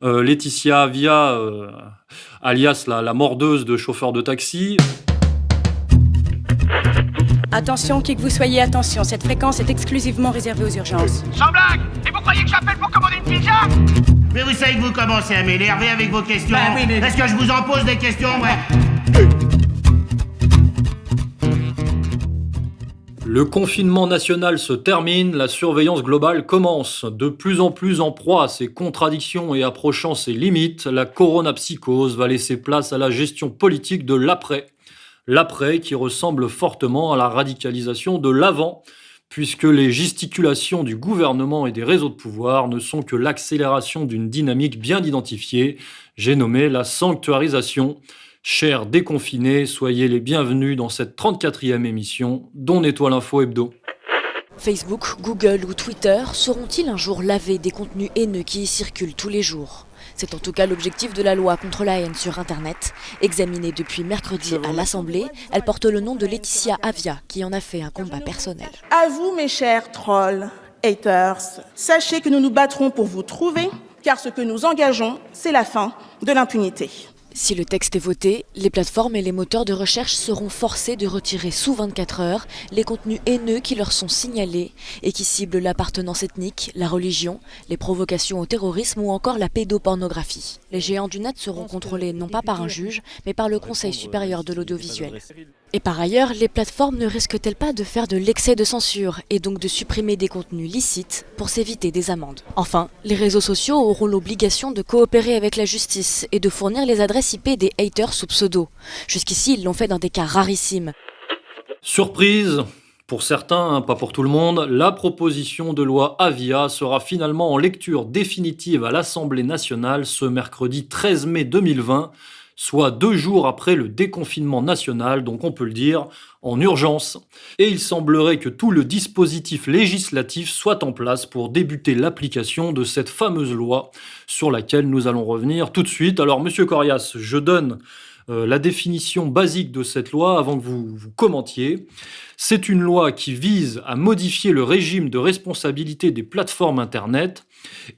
Laetitia Avia, alias la mordeuse de chauffeur de taxi. Attention, qui que vous soyez, attention, cette fréquence est exclusivement réservée aux urgences. Sans blague! Et vous croyez que j'appelle pour commander une pizza? Mais vous savez que vous commencez à m'énerver avec vos questions. Bah oui, mais- Est-ce que je vous en pose des questions, ouais? Le confinement national se termine, la surveillance globale commence. De plus en plus en proie à ses contradictions et approchant ses limites, la coronapsychose va laisser place à la gestion politique de l'après. L'après qui ressemble fortement à la radicalisation de l'avant, puisque les gesticulations du gouvernement et des réseaux de pouvoir ne sont que l'accélération d'une dynamique bien identifiée, j'ai nommé la sanctuarisation. Chers déconfinés, soyez les bienvenus dans cette 34e émission dont nettoie l'info hebdo. Facebook, Google ou Twitter sauront-ils un jour laver des contenus haineux qui y circulent tous les jours ? C'est en tout cas l'objectif de la loi contre la haine sur Internet. Examinée depuis mercredi à l'Assemblée, elle porte le nom de Laetitia Avia, qui en a fait un combat personnel. À vous, mes chers trolls, haters, sachez que nous nous battrons pour vous trouver, car ce que nous engageons, c'est la fin de l'impunité. Si le texte est voté, les plateformes et les moteurs de recherche seront forcés de retirer sous 24 heures les contenus haineux qui leur sont signalés et qui ciblent l'appartenance ethnique, la religion, les provocations au terrorisme ou encore la pédopornographie. Les géants du net seront contrôlés non pas par un juge, mais par le Conseil supérieur de l'audiovisuel. Et par ailleurs, les plateformes ne risquent-elles pas de faire de l'excès de censure et donc de supprimer des contenus licites pour s'éviter des amendes ? Enfin, les réseaux sociaux auront l'obligation de coopérer avec la justice et de fournir les adresses IP des haters sous pseudo. Jusqu'ici, ils l'ont fait dans des cas rarissimes. Surprise, pour certains, pas pour tout le monde, la proposition de loi Avia sera finalement en lecture définitive à l'Assemblée nationale ce mercredi 13 mai 2020, soit 2 jours après le déconfinement national, donc on peut le dire, en urgence. Et il semblerait que tout le dispositif législatif soit en place pour débuter l'application de cette fameuse loi sur laquelle nous allons revenir tout de suite. Alors, Monsieur Corias, je donne la définition basique de cette loi avant que vous commentiez. C'est une loi qui vise à modifier le régime de responsabilité des plateformes Internet.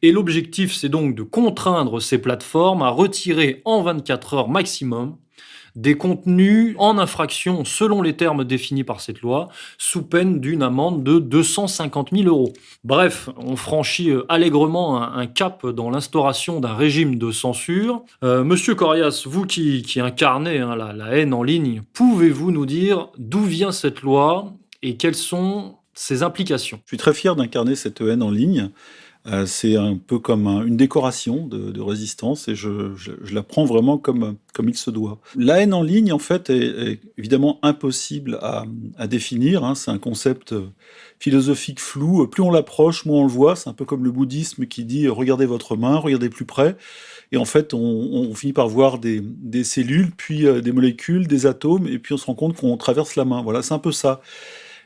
Et l'objectif, c'est donc de contraindre ces plateformes à retirer en 24 heures maximum des contenus en infraction selon les termes définis par cette loi, sous peine d'une amende de 250 000 euros. Bref, on franchit allègrement un cap dans l'instauration d'un régime de censure. Monsieur Corias, vous qui incarnez la haine en ligne, pouvez-vous nous dire d'où vient cette loi et quelles sont ses implications ? Je suis très fier d'incarner cette haine en ligne. C'est un peu comme une décoration de résistance et je la prends vraiment comme il se doit. La haine en ligne, en fait, est évidemment impossible à définir. Hein. C'est un concept philosophique flou. Plus on l'approche, moins on le voit. C'est un peu comme le bouddhisme qui dit « regardez votre main, regardez plus près ». Et en fait, on finit par voir des cellules, puis des molécules, des atomes, et puis on se rend compte qu'on traverse la main. Voilà, c'est un peu ça.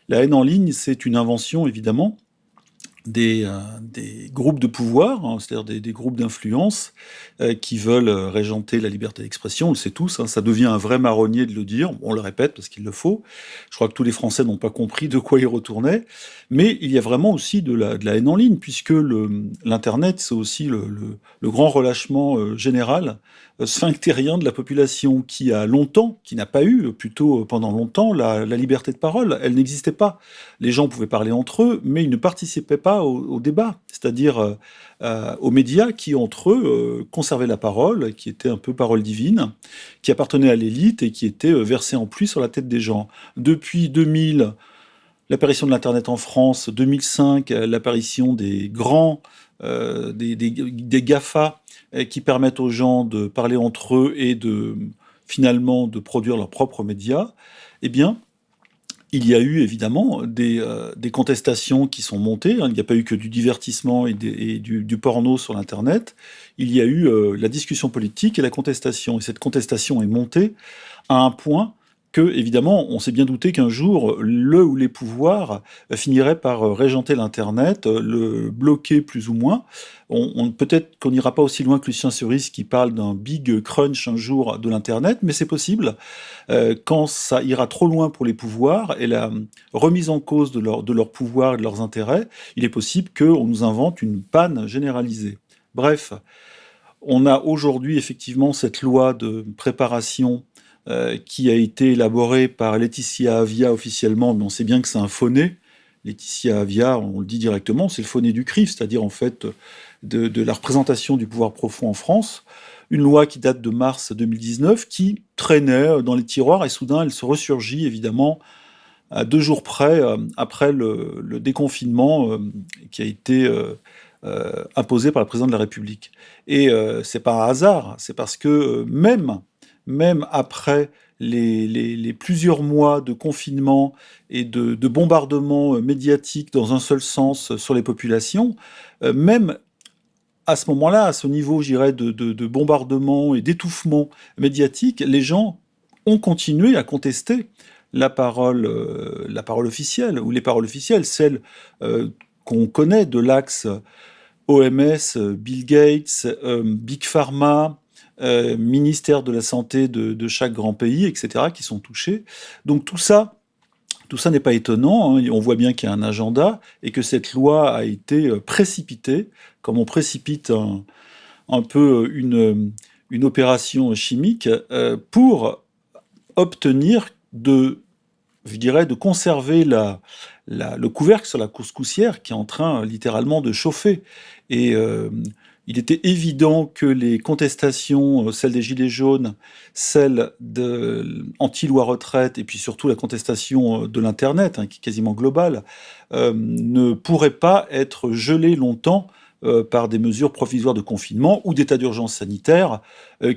La haine en ligne, c'est une invention, évidemment, des groupes de pouvoir, hein, c'est-à-dire des groupes d'influence qui veulent régenter la liberté d'expression, on le sait tous, hein, ça devient un vrai marronnier de le dire, on le répète parce qu'il le faut, je crois que tous les Français n'ont pas compris de quoi ils retournaient, mais il y a vraiment aussi de la haine en ligne, puisque l'Internet, c'est aussi le grand relâchement général, sphinctérien de la population qui n'a pas eu, plutôt pendant longtemps, la liberté de parole, elle n'existait pas. Les gens pouvaient parler entre eux, mais ils ne participaient pas au débat, c'est-à-dire aux médias qui, entre eux, conservaient la parole, qui était un peu parole divine, qui appartenait à l'élite et qui était versée en pluie sur la tête des gens. Depuis 2000, l'apparition de l'Internet en France, 2005, l'apparition des grands, des GAFA, qui permettent aux gens de parler entre eux et finalement de produire leurs propres médias, eh bien, il y a eu évidemment des contestations qui sont montées. Il n'y a pas eu que du divertissement et du porno sur l'Internet. Il y a eu la discussion politique et la contestation. Et cette contestation est montée à un point que, évidemment, on s'est bien douté qu'un jour, le ou les pouvoirs finiraient par régenter l'Internet, le bloquer plus ou moins. Peut-être qu'on n'ira pas aussi loin que Lucien Cerise qui parle d'un big crunch un jour de l'Internet, mais c'est possible. Quand ça ira trop loin pour les pouvoirs et la remise en cause de leur pouvoir et de leurs intérêts, il est possible qu'on nous invente une panne généralisée. Bref, On a aujourd'hui effectivement cette loi de préparation qui a été élaborée par Laetitia Avia officiellement, mais on sait bien que c'est un faux-né. Laetitia Avia, on le dit directement, c'est le faux-né du CRIF, c'est-à-dire en fait de la représentation du pouvoir profond en France. Une loi qui date de mars 2019, qui traînait dans les tiroirs, et soudain elle se ressurgit évidemment à 2 jours près, après le déconfinement qui a été imposé par le président de la République. Et c'est pas un hasard, c'est parce que même après les plusieurs mois de confinement et de bombardements médiatiques dans un seul sens sur les populations, même à ce moment-là, à ce niveau, je dirais, de bombardement et d'étouffement médiatique, les gens ont continué à contester la parole officielle, ou les paroles officielles, celles qu'on connaît de l'axe OMS, Bill Gates, Big Pharma, ministère de la Santé de chaque grand pays, etc., qui sont touchés. Donc tout ça n'est pas étonnant, hein. On voit bien qu'il y a un agenda et que cette loi a été précipitée, comme on précipite un peu une opération chimique, pour obtenir de conserver le couvercle sur la couscoussière qui est en train littéralement de chauffer. Et il était évident que les contestations, celles des Gilets jaunes, celles anti-loi retraite, et puis surtout la contestation de l'Internet, qui est quasiment globale, ne pourraient pas être gelées longtemps par des mesures provisoires de confinement ou d'état d'urgence sanitaire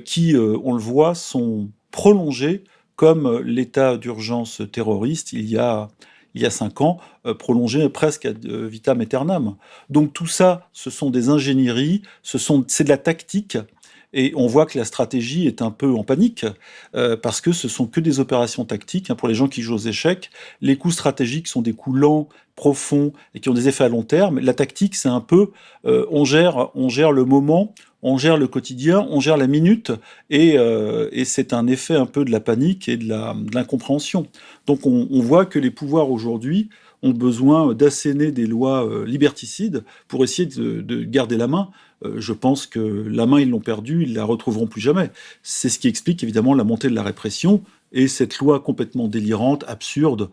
qui, on le voit, sont prolongées comme l'état d'urgence terroriste il y a 5 ans, prolongé presque ad vitam aeternam. Donc tout ça, ce sont des ingénieries, c'est de la tactique, et on voit que la stratégie est un peu en panique, parce que ce sont que des opérations tactiques. Pour les gens qui jouent aux échecs, les coups stratégiques sont des coups lents, profonds, et qui ont des effets à long terme. La tactique, c'est un peu, on gère le moment, on gère le quotidien, on gère la minute, et c'est un effet un peu de la panique et de l'incompréhension. Donc on voit que les pouvoirs aujourd'hui ont besoin d'asséner des lois liberticides pour essayer de garder la main. Je pense que la main, ils l'ont perdue, ils la retrouveront plus jamais. C'est ce qui explique évidemment la montée de la répression et cette loi complètement délirante, absurde,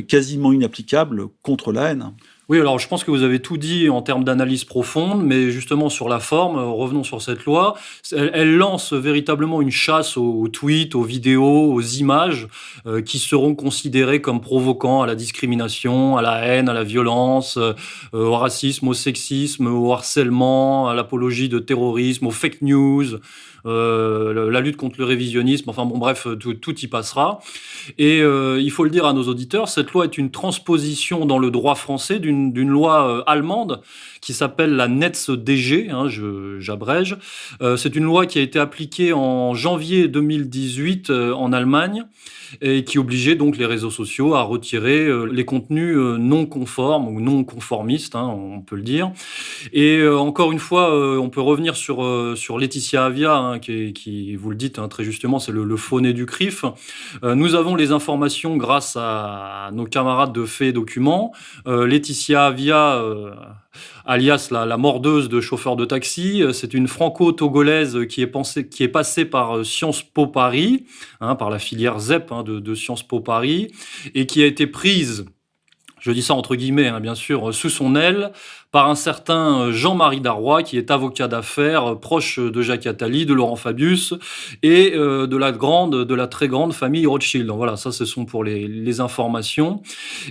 quasiment inapplicable contre la haine. Oui, alors je pense que vous avez tout dit en termes d'analyse profonde, mais justement sur la forme, revenons sur cette loi. Elle lance véritablement une chasse aux tweets, aux vidéos, aux images qui seront considérées comme provoquant à la discrimination, à la haine, à la violence, au racisme, au sexisme, au harcèlement, à l'apologie de terrorisme, aux fake news, la lutte contre le révisionnisme, enfin bon bref, tout y passera. Et il faut le dire à nos auditeurs, cette loi est une transposition dans le droit français d'une loi allemande qui s'appelle la NetzDG, j'abrège. C'est une loi qui a été appliquée en janvier 2018 en Allemagne et qui obligeait donc les réseaux sociaux à retirer les contenus non conformes ou non conformistes, on peut le dire. Et encore une fois, on peut revenir sur Laetitia Avia, qui, vous le dites très justement, c'est le faux-né du CRIF. Nous avons les informations grâce à nos camarades de Faits et Documents. Laetitia Avia, alias la mordeuse de chauffeur de taxi, c'est une franco-togolaise qui est passée par Sciences Po Paris, par la filière ZEP de Sciences Po Paris, et qui a été prise, je dis ça entre guillemets, bien sûr, sous son aile, par un certain Jean-Marie Darrois, qui est avocat d'affaires, proche de Jacques Attali, de Laurent Fabius, et de la très grande famille Rothschild. Donc voilà, ça, ce sont pour les informations.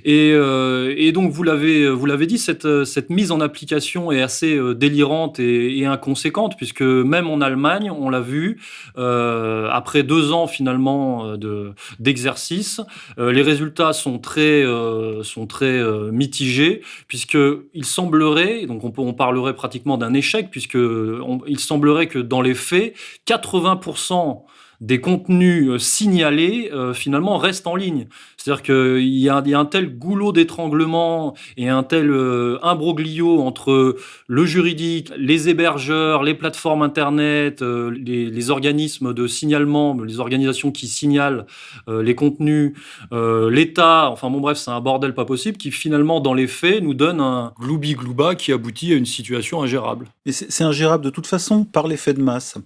Et donc, vous l'avez dit, cette mise en application est assez délirante et inconséquente, puisque même en Allemagne, on l'a vu, après 2 ans finalement d'exercice, les résultats sont très mitigés, puisqu'il semblerait, donc on parlerait pratiquement d'un échec, puisqu'il semblerait que dans les faits, 80% des contenus signalés finalement restent en ligne. C'est-à-dire qu'il y a un tel goulot d'étranglement et un tel imbroglio entre le juridique, les hébergeurs, les plateformes internet, les organismes de signalement, les organisations qui signalent les contenus, l'État, enfin bon bref, c'est un bordel pas possible qui finalement dans les faits nous donne un gloubi-glouba qui aboutit à une situation ingérable. Et c'est ingérable de toute façon par l'effet de masse.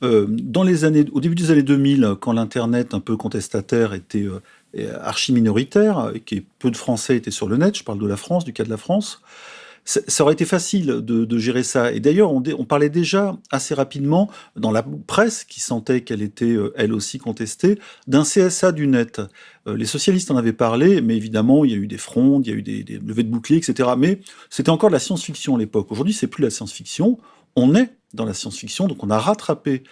Au début des années 2000, quand l'Internet un peu contestataire était archi-minoritaire, et que peu de Français étaient sur le net, je parle de la France, du cas de la France, ça aurait été facile de gérer ça. Et d'ailleurs, on parlait déjà assez rapidement, dans la presse, qui sentait qu'elle était elle aussi contestée, d'un CSA du net. Les socialistes en avaient parlé, mais évidemment, il y a eu des frondes, il y a eu des levées de boucliers, etc. Mais c'était encore de la science-fiction à l'époque. Aujourd'hui, c'est plus la science-fiction. On est dans la science-fiction, donc on a rattrapé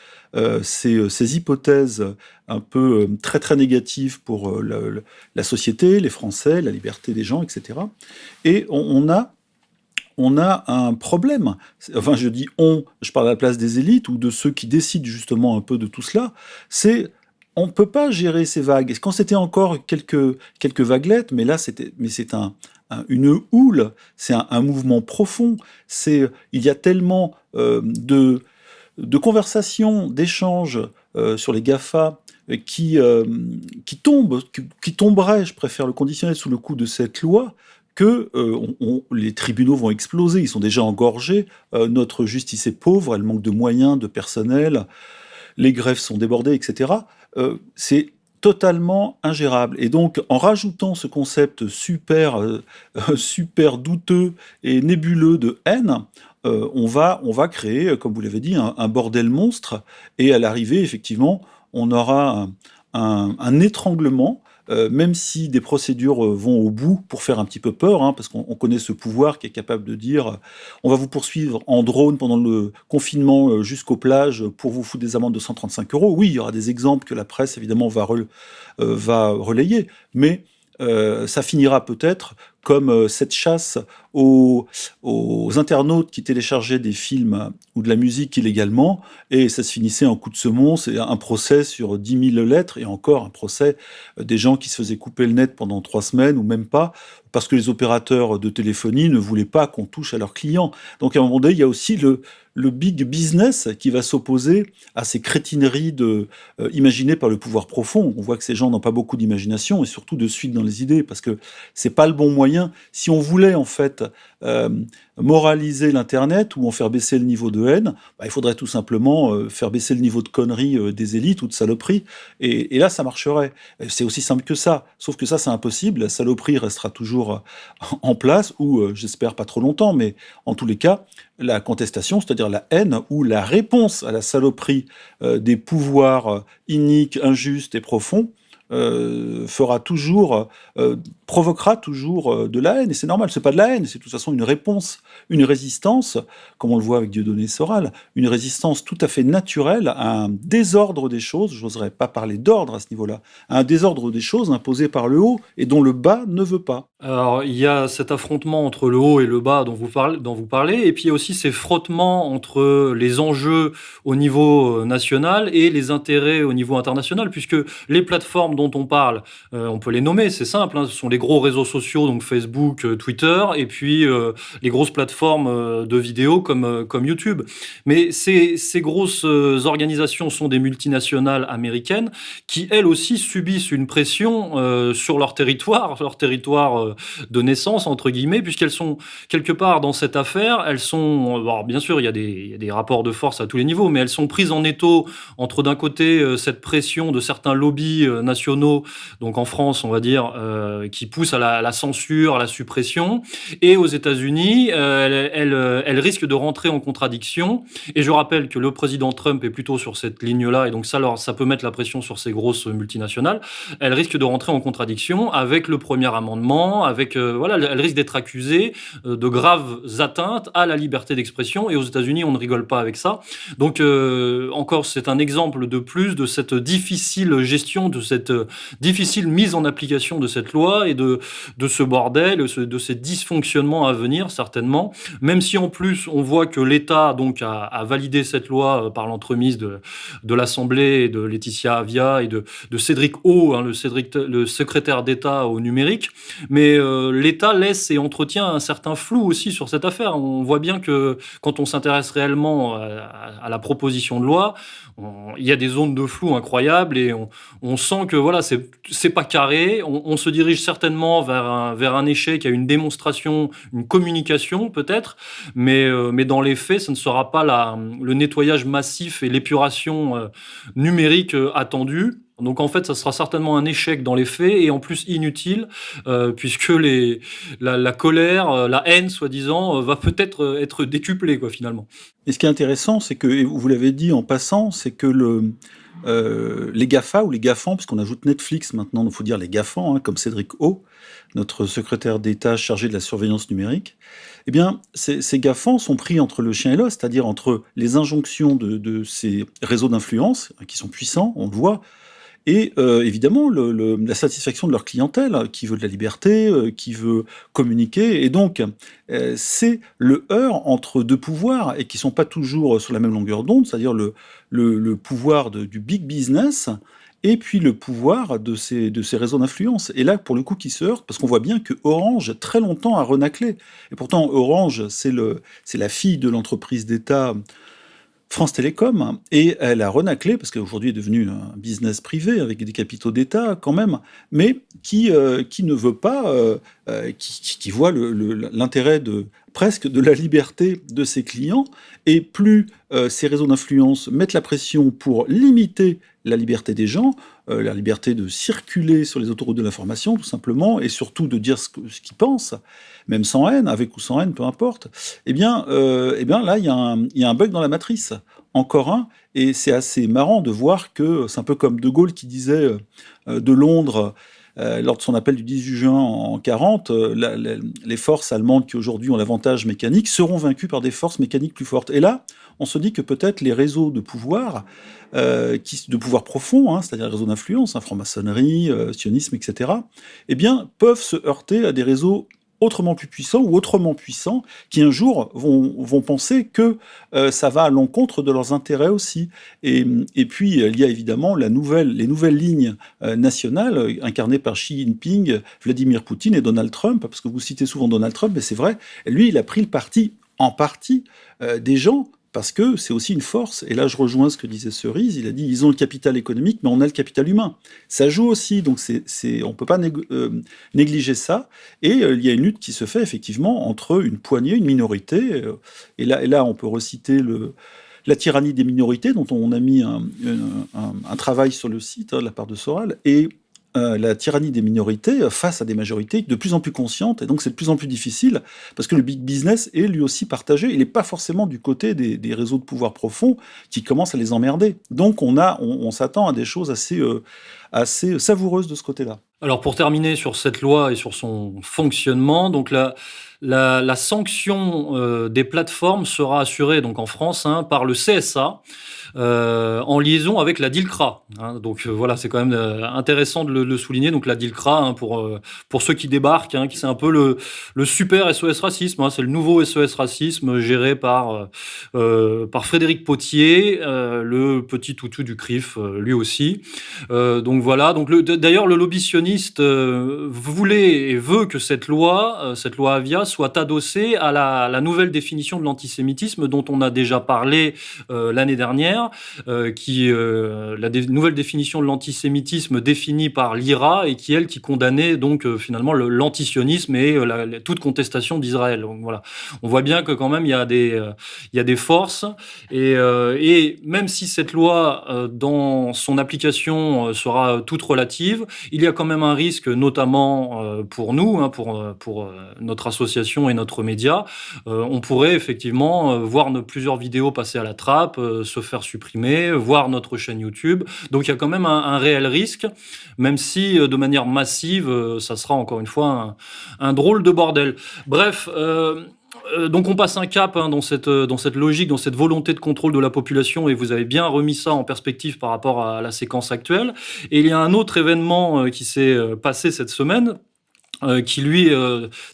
ces hypothèses un peu très très négatives pour la société, les Français, la liberté des gens, etc. Et on a un problème. Enfin, je dis on, je parle à la place des élites ou de ceux qui décident justement un peu de tout cela. On ne peut pas gérer ces vagues. Quand c'était encore quelques vaguelettes, mais là, c'est une houle, c'est un mouvement profond. Il y a tellement de conversations, d'échanges sur les GAFA qui tomberaient, je préfère le conditionner, sous le coup de cette loi, que les tribunaux vont exploser. Ils sont déjà engorgés. Notre justice est pauvre, elle manque de moyens, de personnel. Les greffes sont débordées, etc. C'est totalement ingérable. Et donc, en rajoutant ce concept super douteux et nébuleux de haine, on va créer, comme vous l'avez dit, un bordel monstre. Et à l'arrivée, effectivement, on aura un étranglement, même si des procédures vont au bout pour faire un petit peu peur, hein, parce qu'on connaît ce pouvoir qui est capable de dire on va vous poursuivre en drone pendant le confinement jusqu'aux plages pour vous foutre des amendes de 135 €. Oui, il y aura des exemples que la presse, évidemment, va relayer, mais ça finira peut-être comme cette chasse aux internautes qui téléchargeaient des films ou de la musique illégalement, et ça se finissait en coup de semonce, et un procès sur 10 000 lettres, et encore un procès des gens qui se faisaient couper le net pendant 3 semaines, ou même pas, parce que les opérateurs de téléphonie ne voulaient pas qu'on touche à leurs clients. Donc à un moment donné, il y a aussi le big business qui va s'opposer à ces crétineries imaginées par le pouvoir profond. On voit que ces gens n'ont pas beaucoup d'imagination, et surtout de suite dans les idées, parce que c'est pas le bon moyen. Si on voulait en fait moraliser l'Internet ou en faire baisser le niveau de haine, il faudrait tout simplement faire baisser le niveau de conneries des élites ou de saloperies. Et là, ça marcherait. C'est aussi simple que ça. Sauf que ça, c'est impossible. La saloperie restera toujours en place, ou j'espère pas trop longtemps, mais en tous les cas, la contestation, c'est-à-dire la haine ou la réponse à la saloperie des pouvoirs iniques, injustes et profonds, provoquera toujours de la haine. Et c'est normal, c'est pas de la haine, c'est de toute façon une réponse, une résistance, comme on le voit avec Dieudonné Soral, une résistance tout à fait naturelle à un désordre des choses, j'oserais pas parler d'ordre à ce niveau-là, à un désordre des choses imposé par le haut et dont le bas ne veut pas. Alors, il y a cet affrontement entre le haut et le bas dont vous parlez, et puis il y a aussi ces frottements entre les enjeux au niveau national et les intérêts au niveau international, puisque les plateformes dont on parle, on peut les nommer, c'est simple, hein, ce sont les gros réseaux sociaux, donc Facebook, Twitter, et puis les grosses plateformes de vidéos comme YouTube. Mais ces grosses organisations sont des multinationales américaines qui, elles aussi, subissent une pression sur leur territoire de naissance, entre guillemets, puisqu'elles sont quelque part dans cette affaire. Elles sont, alors bien sûr, il y a des rapports de force à tous les niveaux, mais elles sont prises en étau entre, d'un côté, cette pression de certains lobbies nationaux, donc en France, on va dire, qui poussent à la censure, à la suppression, et aux États-Unis, elles risquent de rentrer en contradiction. Et je rappelle que le président Trump est plutôt sur cette ligne-là, et donc ça peut mettre la pression sur ces grosses multinationales. Elles risquent de rentrer en contradiction avec le premier amendement, maintenant, avec elle risque d'être accusée de graves atteintes à la liberté d'expression. Et aux États-Unis, on ne rigole pas avec ça. Donc encore, c'est un exemple de plus de cette difficile gestion, de cette difficile mise en application de cette loi et de ce bordel, de ces dysfonctionnements à venir certainement. Même si en plus on voit que l'État donc a validé cette loi par l'entremise de l'Assemblée et de Laetitia Avia et de Cédric O, le secrétaire d'État au numérique. Mais l'État laisse et entretient un certain flou aussi sur cette affaire. On voit bien que quand on s'intéresse réellement à la proposition de loi, il y a des zones de flou incroyables et on sent que voilà, c'est pas carré. On se dirige certainement vers un échec, à une démonstration, une communication peut-être, mais dans les faits, ce ne sera pas le nettoyage massif et l'épuration numérique attendue. Donc en fait, ça sera certainement un échec dans les faits et en plus inutile, puisque la colère, la haine, soi-disant, va peut-être être décuplée, quoi, finalement. Et ce qui est intéressant, c'est que, et vous l'avez dit en passant, c'est que les GAFA ou les GAFAN, puisqu'on ajoute Netflix maintenant, il faut dire les GAFAN, hein, comme Cédric O, notre secrétaire d'État chargé de la surveillance numérique, eh bien, ces GAFAN sont pris entre le chien et l'os, c'est-à-dire entre les injonctions de ces réseaux d'influence, qui sont puissants, on le voit, et évidemment la satisfaction de leur clientèle, qui veut de la liberté, qui veut communiquer. Et donc, c'est le heurt entre deux pouvoirs, et qui ne sont pas toujours sur la même longueur d'onde, c'est-à-dire le pouvoir du big business, et puis le pouvoir de ces réseaux d'influence. Et là, pour le coup, qui se heurtent, parce qu'on voit bien que Orange, très longtemps, a renaclé. Et pourtant, Orange, c'est la fille de l'entreprise d'État France Télécom, et elle a renaclé, parce qu'aujourd'hui est devenue un business privé avec des capitaux d'État quand même, mais qui ne veut pas, qui voit l'intérêt presque de la liberté de ses clients, et plus ces réseaux d'influence mettent la pression pour limiter la liberté des gens, la liberté de circuler sur les autoroutes de l'information, tout simplement, et surtout de dire ce qu'ils pensent, même sans haine, avec ou sans haine, peu importe, eh bien là, il y a un bug dans la matrice, encore un, et c'est assez marrant de voir que c'est un peu comme De Gaulle qui disait de Londres, lors de son appel du 18 juin en 1940, les forces allemandes qui aujourd'hui ont l'avantage mécanique seront vaincues par des forces mécaniques plus fortes. Et là, on se dit que peut-être les réseaux de pouvoir, de pouvoir profond, hein, c'est-à-dire les réseaux d'influence, hein, franc-maçonnerie, sionisme, etc., eh bien, peuvent se heurter à des réseaux autrement plus puissants ou autrement puissants, qui un jour vont penser que ça va à l'encontre de leurs intérêts aussi. Et puis, il y a évidemment les nouvelles lignes nationales incarnées par Xi Jinping, Vladimir Poutine et Donald Trump, parce que vous citez souvent Donald Trump, mais c'est vrai, lui, il a pris le parti, en partie, des gens, parce que c'est aussi une force. Et là, je rejoins ce que disait Cerise. Il a dit, ils ont le capital économique, mais on a le capital humain. Ça joue aussi, donc on ne peut pas négliger ça. Et il y a une lutte qui se fait effectivement entre une poignée, une minorité. Et là, on peut reciter la tyrannie des minorités, dont on a mis un travail sur le site, de la part de Soral, et la tyrannie des minorités face à des majorités de plus en plus conscientes, et donc c'est de plus en plus difficile, parce que le big business est lui aussi partagé, il n'est pas forcément du côté des réseaux de pouvoir profond qui commencent à les emmerder. Donc on s'attend à des choses assez savoureuses de ce côté-là. Alors pour terminer sur cette loi et sur son fonctionnement, donc la sanction des plateformes sera assurée donc en France par le CSA en liaison avec la DILCRA. Donc voilà, c'est quand même intéressant de le souligner. Donc la DILCRA, pour ceux qui débarquent, qui c'est un peu le super SOS Racisme. C'est le nouveau SOS Racisme géré par Frédéric Potier, le petit toutou du CRIF, lui aussi. Donc voilà. Donc d'ailleurs le lobby sioniste voulait et veut que cette loi Avia soit adossée à la nouvelle définition de l'antisémitisme dont on a déjà parlé l'année dernière, nouvelle définition de l'antisémitisme définie par l'IRA et qui condamnait donc finalement l'antisionisme et toute contestation d'Israël. Donc voilà, on voit bien que quand même il y a des forces et même si cette loi dans son application sera toute relative, il y a quand même un risque, notamment pour nous, pour notre association association et notre média, on pourrait effectivement voir plusieurs vidéos passer à la trappe, se faire supprimer, voir notre chaîne YouTube. Donc il y a quand même un réel risque, même si de manière massive, ça sera encore une fois un drôle de bordel. Bref, donc on passe un cap dans cette logique, dans cette volonté de contrôle de la population, et vous avez bien remis ça en perspective par rapport à la séquence actuelle. Et il y a un autre événement qui s'est passé cette semaine, qui lui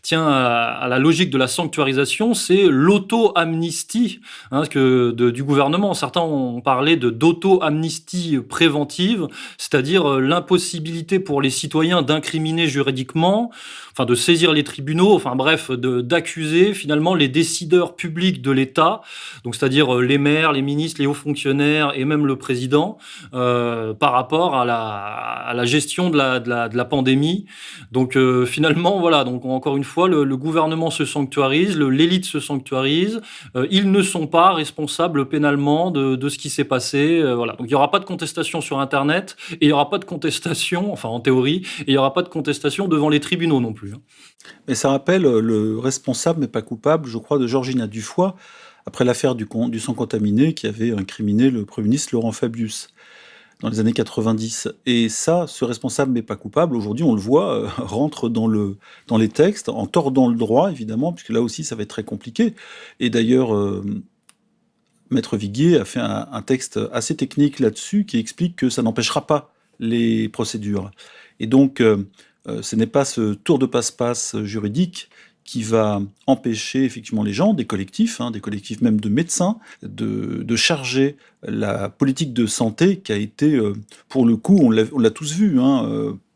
tient à la logique de la sanctuarisation, c'est l'auto-amnistie du gouvernement. Certains ont parlé d'auto-amnistie préventive, c'est-à-dire l'impossibilité pour les citoyens d'incriminer juridiquement, enfin de saisir les tribunaux, enfin bref, d'accuser finalement les décideurs publics de l'État, donc c'est-à-dire les maires, les ministres, les hauts fonctionnaires et même le président, par rapport à la gestion de la pandémie. Donc finalement, voilà, donc encore une fois, le gouvernement se sanctuarise, l'élite se sanctuarise, ils ne sont pas responsables pénalement de ce qui s'est passé, voilà. Donc il n'y aura pas de contestation sur Internet, et il n'y aura pas de contestation, enfin en théorie, et il n'y aura pas de contestation devant les tribunaux non plus. Mais ça rappelle le responsable mais pas coupable, je crois, de Georgina Dufoy, après l'affaire du sang contaminé qui avait incriminé le Premier ministre Laurent Fabius dans les années 90. Et ça, ce responsable mais pas coupable, aujourd'hui on le voit, rentre dans les textes, en tordant le droit évidemment, puisque là aussi ça va être très compliqué. Et d'ailleurs, Maître Viguier a fait un texte assez technique là-dessus qui explique que ça n'empêchera pas les procédures. Et donc, ce n'est pas ce tour de passe-passe juridique qui va empêcher effectivement les gens, des collectifs même de médecins, de charger la politique de santé qui a été, pour le coup, on l'a tous vu,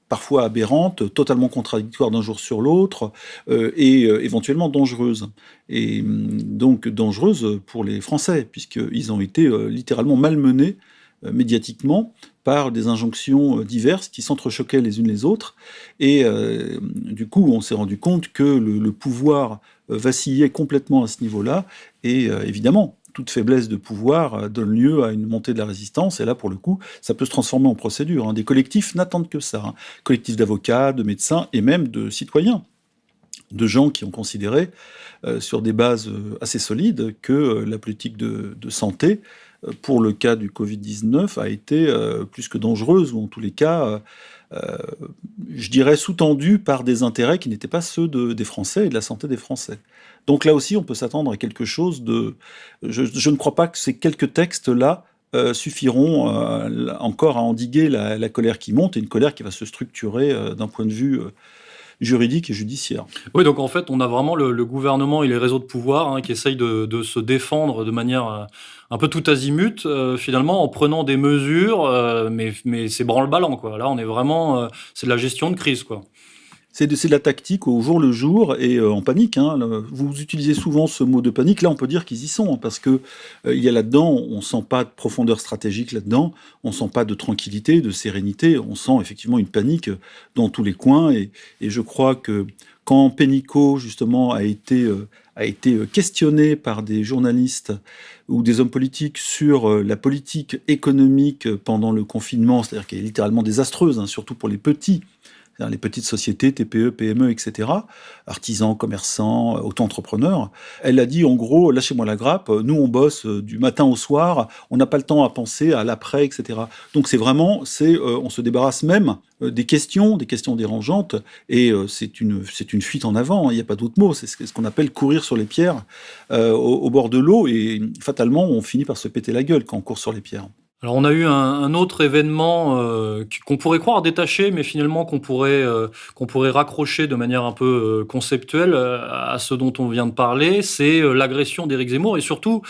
parfois aberrante, totalement contradictoire d'un jour sur l'autre, et éventuellement dangereuse. Et donc dangereuse pour les Français, puisqu'ils ont été littéralement malmenés médiatiquement par des injonctions diverses qui s'entrechoquaient les unes les autres. Et du coup, on s'est rendu compte que le pouvoir vacillait complètement à ce niveau-là. Et évidemment, toute faiblesse de pouvoir donne lieu à une montée de la résistance. Et là, pour le coup, ça peut se transformer en procédure. Des collectifs n'attendent que ça. Collectifs d'avocats, de médecins et même de citoyens. De gens qui ont considéré, sur des bases assez solides, que la politique de santé, pour le cas du Covid-19, a été plus que dangereuse, ou en tous les cas, je dirais sous-tendue par des intérêts qui n'étaient pas ceux des Français et de la santé des Français. Donc là aussi, on peut s'attendre à quelque chose de... Je ne crois pas que ces quelques textes-là suffiront encore à endiguer la colère qui monte, et une colère qui va se structurer d'un point de vue juridique et judiciaire. Oui, donc en fait, on a vraiment le gouvernement et les réseaux de pouvoir qui essayent de se défendre de manière un peu tout azimut, finalement, en prenant des mesures, mais c'est branle-ballant, quoi. Là, on est vraiment... c'est de la gestion de crise, quoi. C'est de la tactique au jour le jour et en panique. Vous utilisez souvent ce mot de panique. Là, on peut dire qu'ils y sont, parce que il y a là-dedans, on sent pas de profondeur stratégique là-dedans, on sent pas de tranquillité, de sérénité, on sent effectivement une panique dans tous les coins. Et je crois que quand Pénicaud, justement, a été questionné par des journalistes ou des hommes politiques sur la politique économique pendant le confinement, c'est-à-dire qu'elle est littéralement désastreuse, surtout pour les petits, c'est-à-dire les petites sociétés, TPE, PME, etc., artisans, commerçants, auto-entrepreneurs. Elle a dit, en gros, lâchez-moi la grappe, nous on bosse du matin au soir, on n'a pas le temps à penser à l'après, etc. Donc c'est vraiment, on se débarrasse même des questions dérangeantes, et c'est une fuite en avant, il n'y a pas d'autre mot, c'est ce qu'on appelle courir sur les pierres au bord de l'eau, et fatalement on finit par se péter la gueule quand on court sur les pierres. Alors on a eu un autre événement qu'on pourrait croire détaché, mais finalement qu'on pourrait raccrocher de manière un peu conceptuelle à ce dont on vient de parler, c'est l'agression d'Éric Zemmour, et surtout,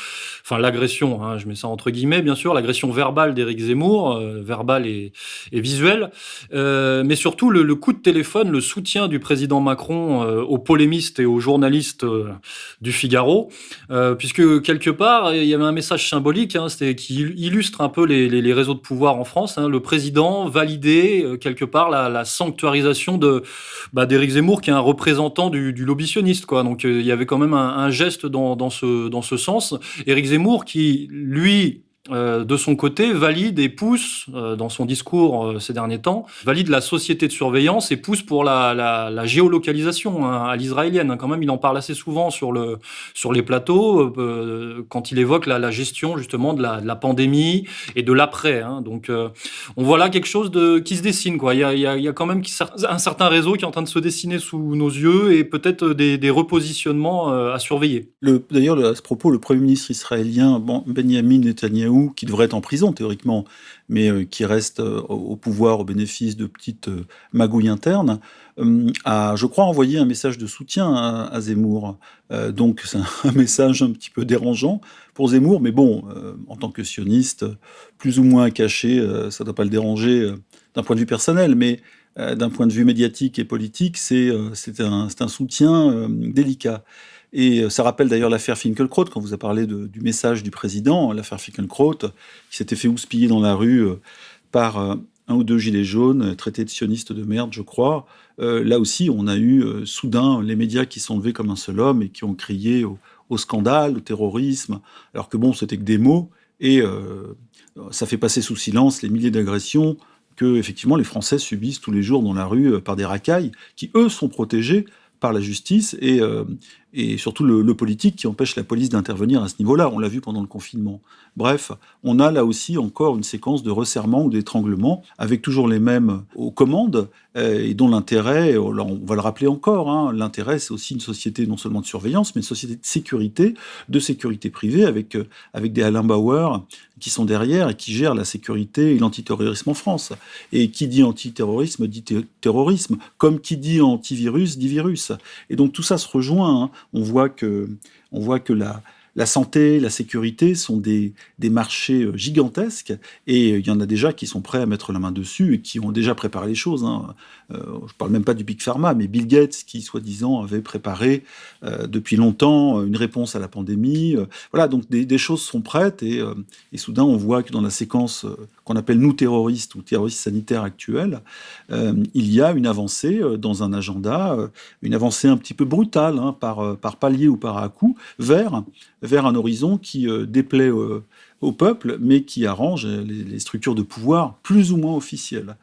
enfin l'agression, je mets ça entre guillemets bien sûr, l'agression verbale d'Éric Zemmour, verbale et visuelle, mais surtout le coup de téléphone, le soutien du président Macron aux polémistes et aux journalistes du Figaro, puisque quelque part il y avait un message symbolique, c'était qui illustre un peu les réseaux de pouvoir en France. Le président validait quelque part la sanctuarisation d'Éric Zemmour, qui est un représentant du lobby sioniste, quoi. Donc il y avait quand même un geste dans ce sens. Éric Zemmour qui, lui, de son côté, valide et pousse, dans son discours ces derniers temps, valide la société de surveillance et pousse pour la géolocalisation à l'israélienne. Quand même, il en parle assez souvent sur les plateaux, quand il évoque la gestion justement de la pandémie et de l'après. Donc, on voit là quelque chose qui se dessine, quoi. Il y a quand même un certain réseau qui est en train de se dessiner sous nos yeux et peut-être des repositionnements à surveiller. D'ailleurs, à ce propos, le Premier ministre israélien Benjamin Netanyahou, qui devrait être en prison théoriquement, mais qui reste au pouvoir au bénéfice de petites magouilles internes, a, je crois, envoyé un message de soutien à Zemmour. Donc c'est un message un petit peu dérangeant pour Zemmour, mais bon, en tant que sioniste, plus ou moins caché, ça ne doit pas le déranger d'un point de vue personnel, mais d'un point de vue médiatique et politique, c'est un soutien délicat. Et ça rappelle d'ailleurs l'affaire Finkielkraut, quand vous avez parlé du message du président, l'affaire Finkielkraut, qui s'était fait houspiller dans la rue par un ou deux gilets jaunes, traités de sionistes de merde, je crois. Là aussi, on a eu soudain les médias qui sont levés comme un seul homme et qui ont crié au scandale, au terrorisme, alors que bon, c'était que des mots, et ça fait passer sous silence les milliers d'agressions que, effectivement, les Français subissent tous les jours dans la rue par des racailles, qui, eux, sont protégés par la justice et surtout le politique qui empêche la police d'intervenir à ce niveau-là. On l'a vu pendant le confinement. Bref, on a là aussi encore une séquence de resserrement ou d'étranglement avec toujours les mêmes aux commandes et dont l'intérêt, on va le rappeler encore, l'intérêt c'est aussi une société non seulement de surveillance mais une société de sécurité privée avec des Alain Bauer qui sont derrière et qui gèrent la sécurité et l'antiterrorisme en France. Et qui dit antiterrorisme dit terrorisme, comme qui dit antivirus dit virus. Et donc tout ça se rejoint. On voit que la santé, la sécurité sont des marchés gigantesques et il y en a déjà qui sont prêts à mettre la main dessus et qui ont déjà préparé les choses. Je ne parle même pas du Big Pharma, mais Bill Gates qui, soi-disant, avait préparé depuis longtemps une réponse à la pandémie. Voilà, donc des choses sont prêtes et soudain on voit que dans la séquence qu'on appelle nous terroristes ou terroristes sanitaires actuels, il y a une avancée dans un agenda, une avancée un petit peu brutale, par palier ou par à-coup, vers un horizon qui déplaît au peuple, mais qui arrange les structures de pouvoir plus ou moins officielles.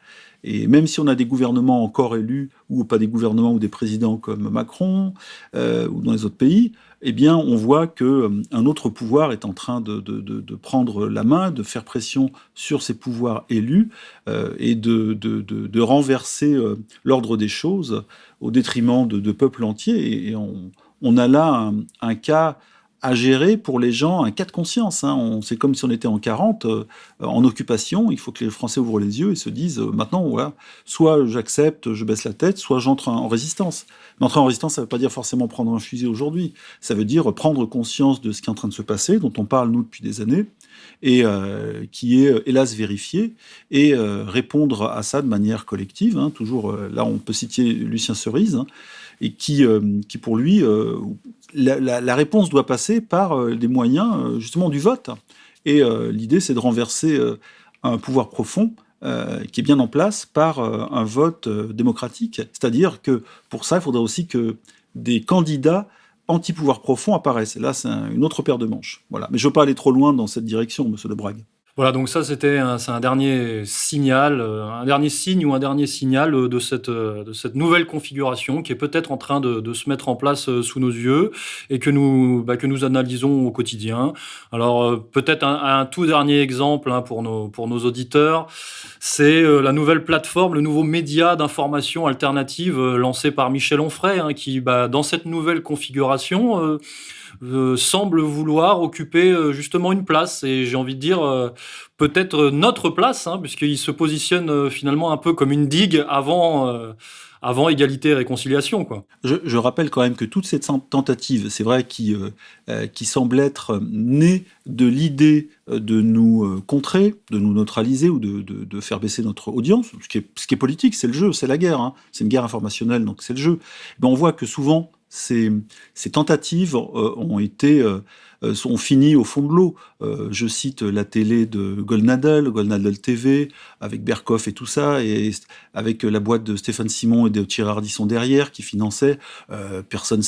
Et même si on a des gouvernements encore élus, ou pas des gouvernements ou des présidents comme Macron, ou dans les autres pays, eh bien, on voit qu'un autre pouvoir est en train de prendre la main, de faire pression sur ces pouvoirs élus, et de renverser l'ordre des choses au détriment de peuples entiers. Et on a là un cas à gérer pour les gens, un cas de conscience. C'est comme si on était en 40, en occupation. Il faut que les Français ouvrent les yeux et se disent maintenant, voilà, soit j'accepte, je baisse la tête, soit j'entre en résistance. Mais entrer en résistance, ça ne veut pas dire forcément prendre un fusil aujourd'hui. Ça veut dire prendre conscience de ce qui est en train de se passer, dont on parle, nous, depuis des années, et qui est, hélas, vérifié, et répondre à ça de manière collective. Toujours, là, on peut citer Lucien Cerise, et qui pour lui, la réponse doit passer par des moyens, justement, du vote. Et l'idée, c'est de renverser un pouvoir profond qui est bien en place par un vote démocratique. C'est-à-dire que, pour ça, il faudrait aussi que des candidats anti-pouvoir profond apparaissent. Et là, c'est une autre paire de manches. Voilà. Mais je ne veux pas aller trop loin dans cette direction, monsieur Le Brague. Voilà, donc ça c'est un dernier signal, un dernier signe ou un dernier signal de cette nouvelle configuration qui est peut-être en train de se mettre en place sous nos yeux et que nous analysons au quotidien. Alors peut-être un tout dernier exemple pour nos auditeurs, c'est la nouvelle plateforme, le nouveau média d'information alternative lancé par Michel Onfray, qui dans cette nouvelle configuration semble vouloir occuper justement une place, et j'ai envie de dire peut-être notre place, puisqu'il se positionne finalement un peu comme une digue avant égalité et réconciliation, quoi. Je rappelle quand même que toutes ces tentatives, c'est vrai, qui semblent être nées de l'idée de nous contrer, de nous neutraliser ou de faire baisser notre audience, ce qui est politique, c'est le jeu, c'est la guerre, c'est une guerre informationnelle, donc c'est le jeu. On voit que souvent, ces tentatives ont été ont fini au fond de l'eau. Je cite la télé de Goldnadel TV, avec Berkoff et tout ça, et avec la boîte de Stéphane Simon et de Thierry Ardisson derrière, qui finançait. Personne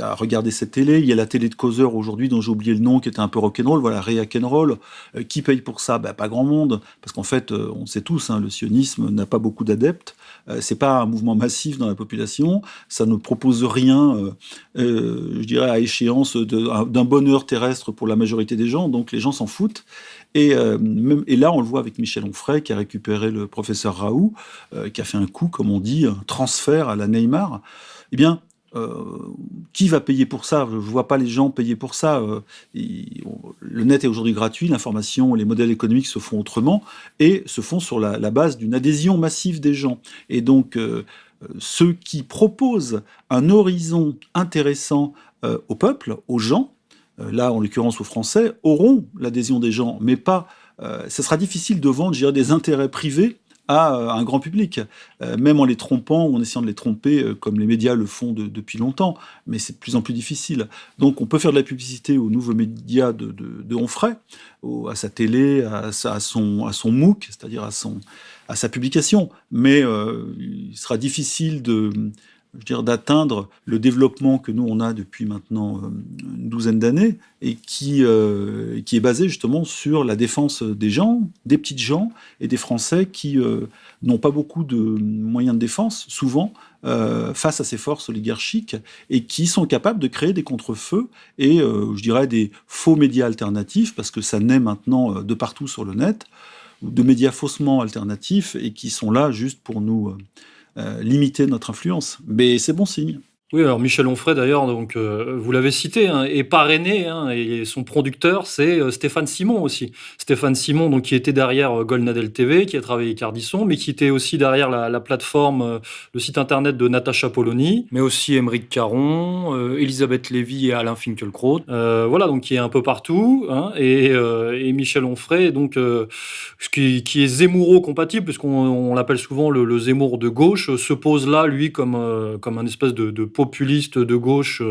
a regardé cette télé. Il y a la télé de Causeur aujourd'hui, dont j'ai oublié le nom, qui était un peu rock'n'roll, voilà, Rock'n'roll. Qui paye pour ça? Pas grand monde, parce qu'en fait, on sait tous, le sionisme n'a pas beaucoup d'adeptes. C'est pas un mouvement massif dans la population. Ça ne propose rien, je dirais, à échéance d'un bonheur terrestre pour la majorité des gens. Donc les gens s'en foutent. Et là, on le voit avec Michel Onfray, qui a récupéré le professeur Raoult, qui a fait un coup, comme on dit, un transfert à la Neymar. Eh bien, qui va payer pour ça? Je ne vois pas les gens payer pour ça. Le net est aujourd'hui gratuit, l'information, les modèles économiques se font autrement et se font sur la base d'une adhésion massive des gens. Et donc, ceux qui proposent un horizon intéressant au peuple, aux gens, là en l'occurrence aux Français, auront l'adhésion des gens, mais pas. Ce sera difficile de vendre, je dirais, des intérêts privés à un grand public, même en les trompant ou en essayant de les tromper, comme les médias le font depuis longtemps, mais c'est de plus en plus difficile. Donc on peut faire de la publicité aux nouveaux médias de Onfray, à sa télé, à son MOOC, c'est-à-dire à sa publication, mais il sera difficile d'atteindre le développement que nous on a depuis maintenant une douzaine d'années et qui est basé justement sur la défense des gens, des petites gens et des Français qui n'ont pas beaucoup de moyens de défense, souvent, face à ces forces oligarchiques et qui sont capables de créer des contre-feux et, je dirais, des faux médias alternatifs, parce que ça naît maintenant de partout sur le net, de médias faussement alternatifs et qui sont là juste pour nous limiter notre influence. Mais c'est bon signe. Oui, alors Michel Onfray, d'ailleurs, donc, vous l'avez cité, est parrainé, et son producteur, c'est Stéphane Simon aussi. Stéphane Simon, donc, qui était derrière Goldnadel TV, qui a travaillé avec Ardisson, mais qui était aussi derrière la plateforme, le site internet de Natacha Polony, mais aussi Émeric Caron, Elisabeth Lévy et Alain Finkielkraut. Voilà, donc qui est un peu partout, et Michel Onfray, donc, qui est Zemmouro compatible, puisqu'on l'appelle souvent le Zemmour de gauche, se pose là, lui, comme un espèce de populiste de gauche,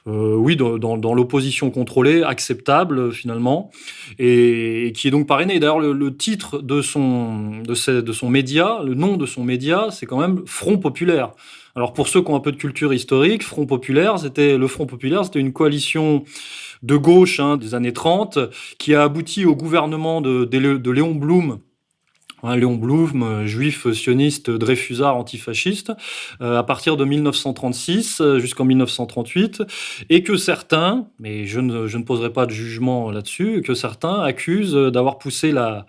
oui, dans l'opposition contrôlée, acceptable finalement, et qui est donc parrainé. D'ailleurs, le titre de son média, le nom de son média, c'est quand même Front Populaire. Alors pour ceux qui ont un peu de culture historique, le Front Populaire, c'était une coalition de gauche des années 30 qui a abouti au gouvernement de Léon Blum. Léon Blum, juif, sioniste, dreyfusard, antifasciste, à partir de 1936 jusqu'en 1938, et que certains, mais je ne poserai pas de jugement là-dessus, que certains accusent d'avoir poussé la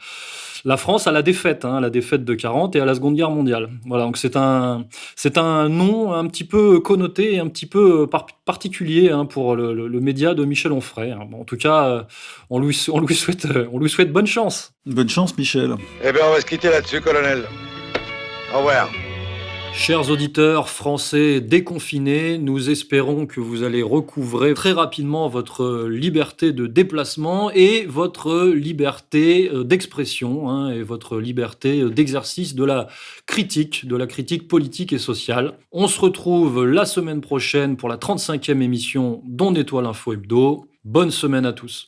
France à la défaite de 40 et à la Seconde Guerre mondiale. Voilà, donc c'est un nom un petit peu connoté et un petit peu particulier pour le média de Michel Onfray. Bon, en tout cas, on lui souhaite bonne chance. Bonne chance, Michel. Eh bien, on va se quitter là-dessus, colonel. Au revoir. Chers auditeurs français déconfinés, nous espérons que vous allez recouvrer très rapidement votre liberté de déplacement et votre liberté d'expression, et votre liberté d'exercice de la critique politique et sociale. On se retrouve la semaine prochaine pour la 35e émission d'On Nettoie l'info hebdo. Bonne semaine à tous.